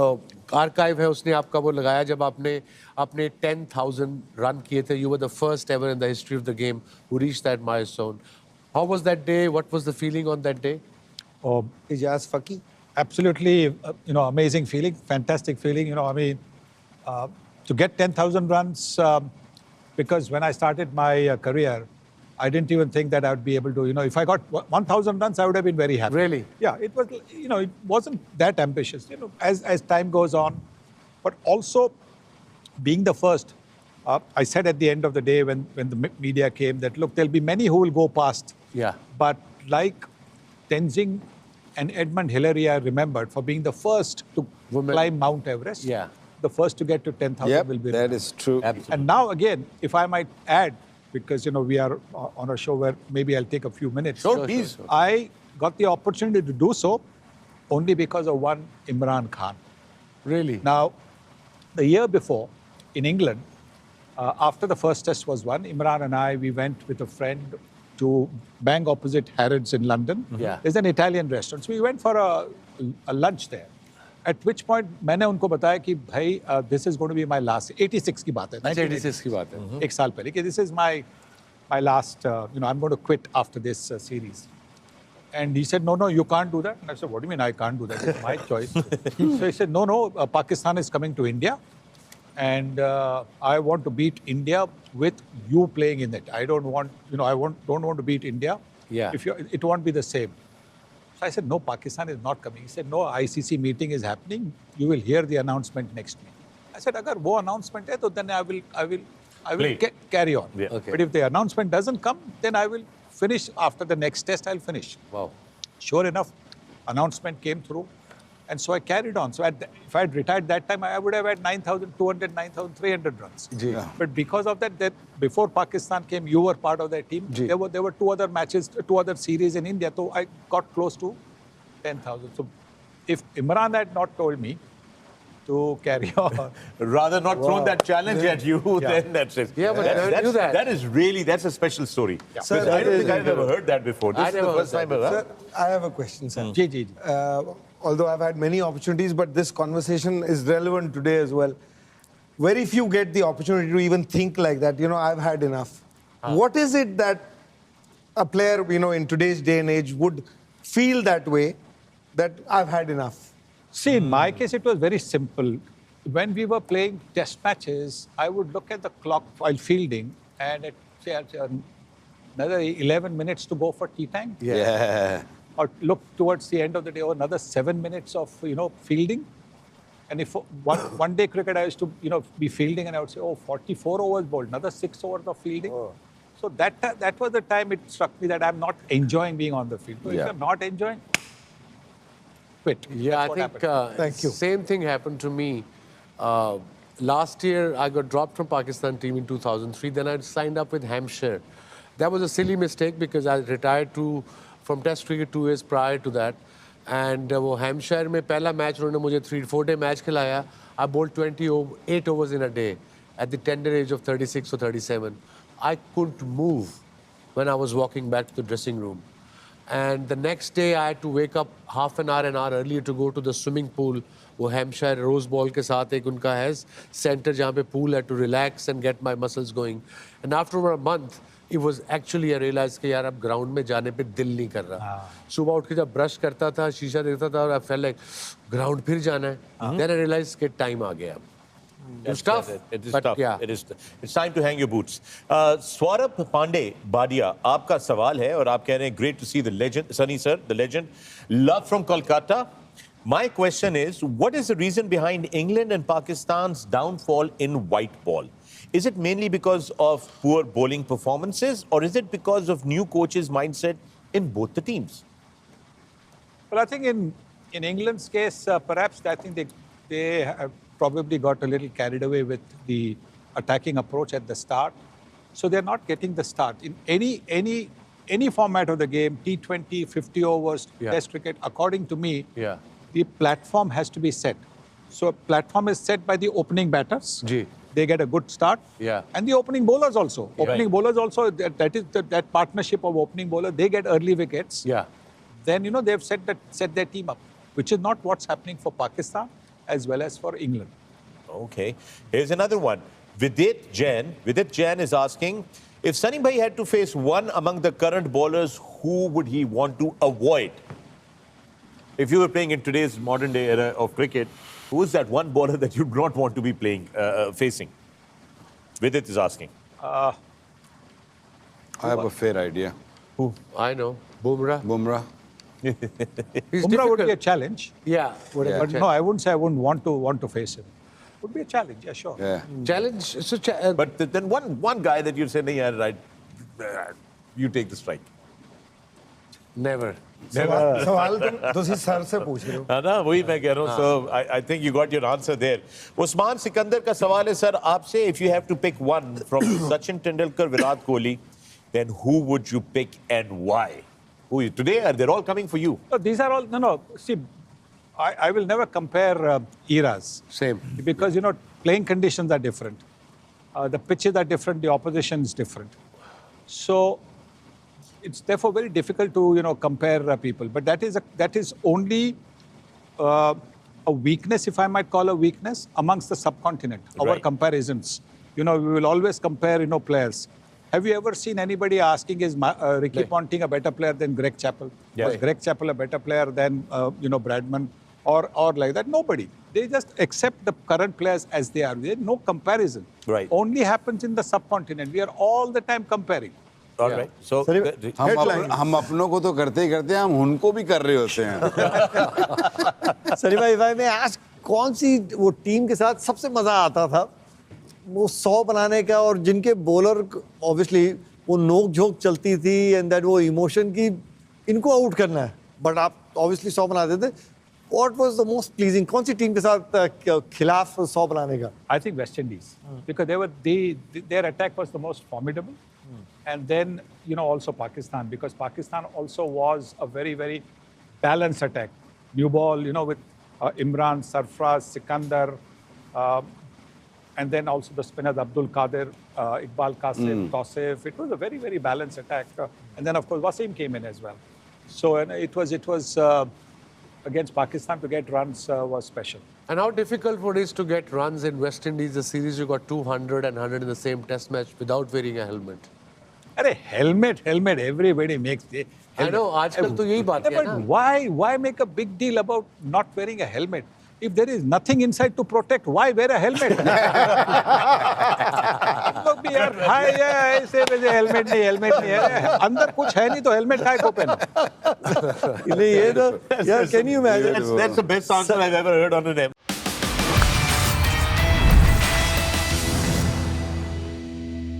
Archive है उसने आपका वो लगाया जब आपने अपने 10,000 रन किए थे. You were the first ever in the history of the game who reached that milestone. How was that day? What was the feeling on that day? Oh, Ijaz Faki. absolutely, amazing feeling, fantastic feeling. To get 10,000 runs, because when I started my career, I didn't even think that I would be able to, if I got 1,000 runs, I would have been very happy. Really? Yeah, it was, it wasn't that ambitious, as time goes on. But also, being the first, I said at the end of the day when the media came that, look, there'll be many who will go past. Yeah. But like Tenzing and Edmund Hillary are remembered for being the first to climb Mount Everest. Yeah. The first to get to 10,000 will be That is true. Absolutely. And now again, if I might add, because we are on a show where maybe I'll take a few minutes. Sure, please. Sure. I got the opportunity to do so only because of one Imran Khan. Really? Now, the year before, in England, after the first test was won, Imran and I, we went with a friend to bang opposite Harrods in London. Yeah. There's an Italian restaurant. So we went for a lunch there. At which point, मैंने उनको बताया कि भाई, this is going to be my last, 86 की बात है. 86 की बात है. एक साल पहले कि this is my last, I'm going to quit after this series. And he said, no, you can't do that. And I said, what do you mean I can't do that? It's my choice. So he said, no, Pakistan is coming to India. And I want to beat India with you playing in it. I don't want, don't want to beat India. Yeah. It won't be the same. So I said, no, Pakistan is not coming. He said, no, ICC meeting is happening. You will hear the announcement next week. I said, agar wo announcement hai, to then I will carry on. Yeah. Okay. But if the announcement doesn't come, then I will finish. After the next test, I'll finish. Wow. Sure enough, announcement came through. And so I carried on. So if I had retired that time, I would have had 9,200, 9,300 runs. Yeah. But because of that, before Pakistan came, you were part of that team. There were two other matches, two other series in India. So I got close to 10,000. So if Imran had not told me to carry on, rather not thrown that challenge at you, then that's it. Yeah, but I knew that. That's a special story. Yeah. Sir, I don't think I've ever heard that before. This is the first time ever. Sir, I have a question, sir. Ji. Although I've had many opportunities, but this conversation is relevant today as well. Very few get the opportunity to even think like that. I've had enough. What is it that a player, in today's day and age would feel that way, that I've had enough? See, in my case, it was very simple. When we were playing test matches, I would look at the clock while fielding and it said another 11 minutes to go for tea time. Yeah. Or look towards the end of the day, or another 7 minutes of, fielding. And if one day cricket, I used to, be fielding and I would say, 44 overs bowled, another 6 overs of fielding. Oh. So that was the time it struck me that I'm not enjoying being on the field. So if I'm not enjoying, quit. Yeah, That's I think Thank you. Same thing happened to me. Last year, I got dropped from Pakistan team in 2003. Then I signed up with Hampshire. That was a silly mistake because I retired from Test cricket 2 years prior to that. And वो Hampshire में पहला match उन्होंने मुझे 3-4 day match खिलाया. I bowled 28 overs in a day at the tender age of 36 or 37. I couldn't move when I was walking back to the dressing room. And the next day I had to wake up half an hour earlier to go to the swimming pool. वो Hampshire Rose Bowl के साथ एक उनका है center जहाँ पे pool है to relax and get my muscles going. And after a month, it was actually I realized कि यार अब ground में जाने पे दिल नहीं कर रहा. सुबह उठ के जब brush करता था, शीशा देखता था और I felt like ground फिर जाना है. Then I realized कि time आ गया. It's tough. It is but tough. Yeah. It's time to hang your boots. Swarabh Pandey, Badia, आपका सवाल है और आप कह रहे हैं great to see the legend, Sunny sir, the legend. Love from Kolkata. My question is, what is the reason behind England and Pakistan's downfall in white ball? Is it mainly because of poor bowling performances or is it because of new coaches' mindset in both the teams? Well, I think in England's case, perhaps I think they have probably got a little carried away with the attacking approach at the start. So they're not getting the start. In any format of the game, T20, 50 overs, Test cricket, according to me, the platform has to be set. So platform is set by the opening batters. They get a good start. And the opening bowlers also. Opening bowlers also, that partnership of opening bowler, they get early wickets. Then, they've set their team up, which is not what's happening for Pakistan. as well as for England. Okay. Here's another one. Vidit Jain is asking, if Sunny Bhai had to face one among the current bowlers, who would he want to avoid? If you were playing in today's modern day era of cricket, who is that one bowler that you'd not want to be facing? Vidit is asking. I have a fair idea. Who? I know. Bumrah. Bumrah. He's Umrah would be a difficult. challenge. Yeah. Whatever. But no, I wouldn't say I wouldn't want to face him. Would be a challenge, yeah, sure. Yeah. Challenge. So But then one guy that you'd say, "Nee, yaar, right, you take the strike." never. सवाल तुम तुसी sir से पूछ रहे हो है ना वही मैं कह रहा हूँ so I think you got your answer there. Usman Sikandar का सवाल है सर आपसे if you have to pick one from Sachin Tendulkar, Virat Kohli, then who would you pick and why? Who today they're all coming for you. So these are all no. See, I will never compare eras. Same. Because playing conditions are different. The pitches are different. The opposition is different. So it's therefore very difficult to compare people. But that is only a weakness, if I might call a weakness, amongst the subcontinent. Our Right. comparisons. We will always compare players. Have you ever seen anybody asking is Ricky Ponting a better player than Greg Chappell? Yeah. Was Greg Chappell a better player than Bradman or like that? Nobody. They just accept the current players as they are. There's no comparison. Right. Only happens in the subcontinent. We are all the time comparing. All right. So हम अपनों को तो करते ही करते हैं हम उनको भी कर रहे होते हैं सनी भाई मैं आज कौन सी वो टीम के साथ सबसे मजा आता था वो 100 बनाने का और जिनके बॉलर ऑब्वियसली वो नोक झोंक चलती थी एंड दैट वो इमोशन की इनको आउट करना है बट आप ऑब्वियसली 100 बनाते थे what was the most pleasing कौन सी टीम के साथ खिलाफ 100 बनाने का I think West Indies, because their attack was the most formidable, and then also Pakistan, because Pakistan also was a very very balanced attack. New ball, with Imran, Sarfraz, Sikandar, and then also the spinners Abdul Qadir, Iqbal Qasim, Tausif. It was a very very balanced attack, and then of course Wasim came in as well. So and it was against Pakistan to get runs was special. And how difficult it is to get runs in West Indies, the series you got 200 and 100 in the same test match without wearing a helmet. Arey, helmet, everybody makes the I know, आजकल तो यही बात है but ना. why make a big deal about not wearing a helmet? If there is nothing inside to protect, why wear a helmet? लोग भी यार हाय ऐसे वैसे helmet नहीं है अंदर कुछ है नहीं तो helmet काहे को पहनो? नहीं ये तो यार can you imagine that's the best answer I've ever heard on an M.